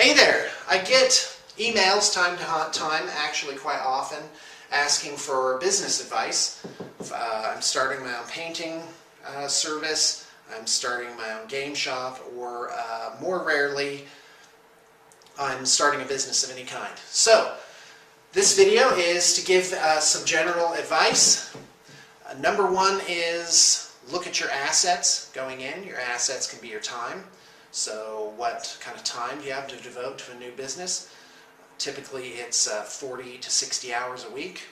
Hey there! I get emails time to time, actually quite often, asking for business advice. I'm starting my own painting service, I'm starting my own game shop, or more rarely, I'm starting a business of any kind. So, this video is to give some general advice. Number one is look at your assets going in. Your assets can be your time. So what kind of time do you have to devote to a new business? Typically it's 40 to 60 hours a week.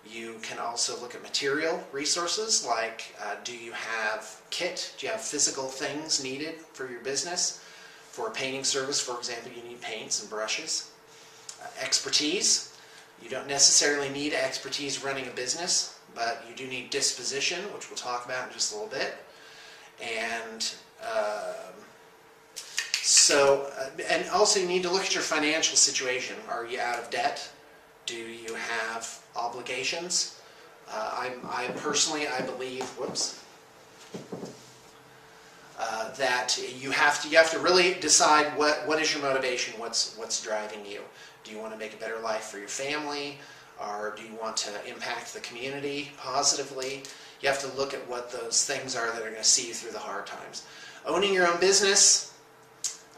You can also look at material resources like do you have kit? Do you have physical things needed for your business? For a painting service, for example, you need paints and brushes. Expertise. You don't necessarily need expertise running a business, but you do need disposition, which we'll talk about in just a little bit. And and also you need to look at your financial situation. Are you out of debt? Do you have obligations? I personally believe, that you have to really decide what is your motivation, what's driving you. Do you want to make a better life for your family, or do you want to impact the community positively? You have to look at what those things are that are going to see you through the hard times. Owning your own business,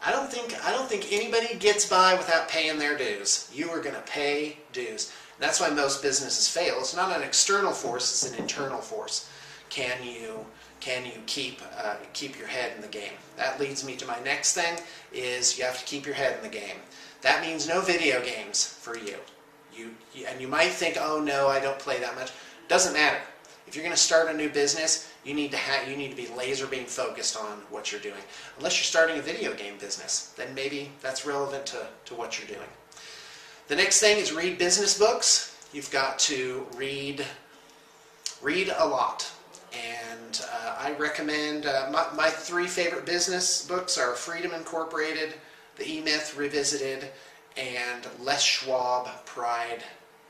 I don't think anybody gets by without paying their dues. You are going to pay dues. That's why most businesses fail. It's not an external force; it's an internal force. Can you keep your head in the game? That leads me to my next thing: is you have to keep your head in the game. That means no video games for you. And you might think, oh no, I don't play that much. Doesn't matter. If you're going to start a new business, you need to be laser beam focused on what you're doing. Unless you're starting a video game business, then maybe that's relevant to what you're doing. The next thing is read business books. You've got to read a lot. And I recommend, my three favorite business books are Freedom Incorporated, The E-Myth Revisited, and Les Schwab, Pride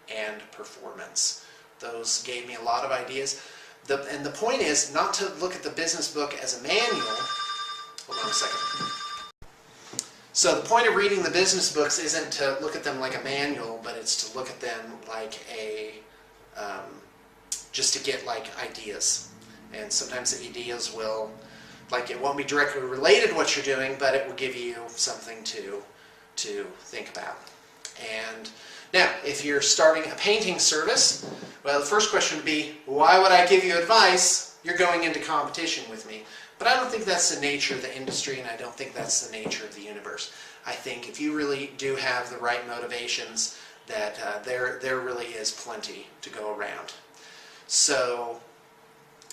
and Performance. Those gave me a lot of ideas. And the point is not to look at the business book as a manual. Hold on a second. So the point of reading the business books isn't to look at them like a manual, but it's to look at them like just to get like ideas. And sometimes the ideas will, it won't be directly related to what you're doing, but it will give you something to think about. And now, if you're starting a painting service, well, the first question would be, why would I give you advice? You're going into competition with me. But I don't think that's the nature of the industry, and I don't think that's the nature of the universe. I think if you really do have the right motivations, that there really is plenty to go around. So,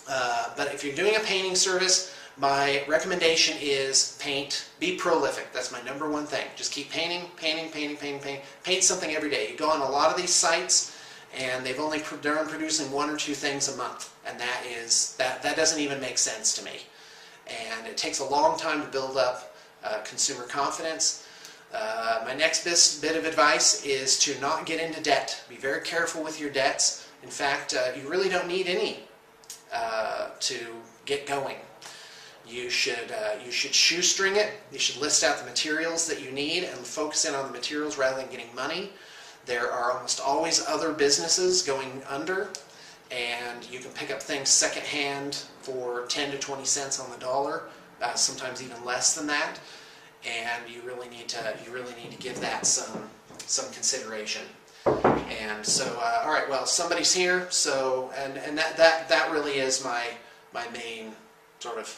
but if you're doing a painting service, my recommendation is paint. Be prolific. That's my number one thing. Just keep painting, painting, painting, painting, painting. Paint something every day. You go on a lot of these sites, and they're only producing one or two things a month, and that doesn't even make sense to me. And it takes a long time to build up consumer confidence. My next bit of advice is to not get into debt. Be very careful with your debts. In fact, you really don't need any to get going. You should shoestring it. You should list out the materials that you need and focus in on the materials rather than getting money. There are almost always other businesses going under, and you can pick up things secondhand for 10 to 20 cents on the dollar, sometimes even less than that. And you really need to give that some consideration. And so, all right, well, somebody's here. So, and that really is my main sort of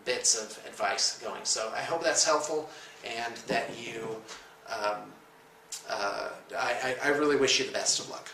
bits of advice going. So I hope that's helpful, and that you, I really wish you the best of luck.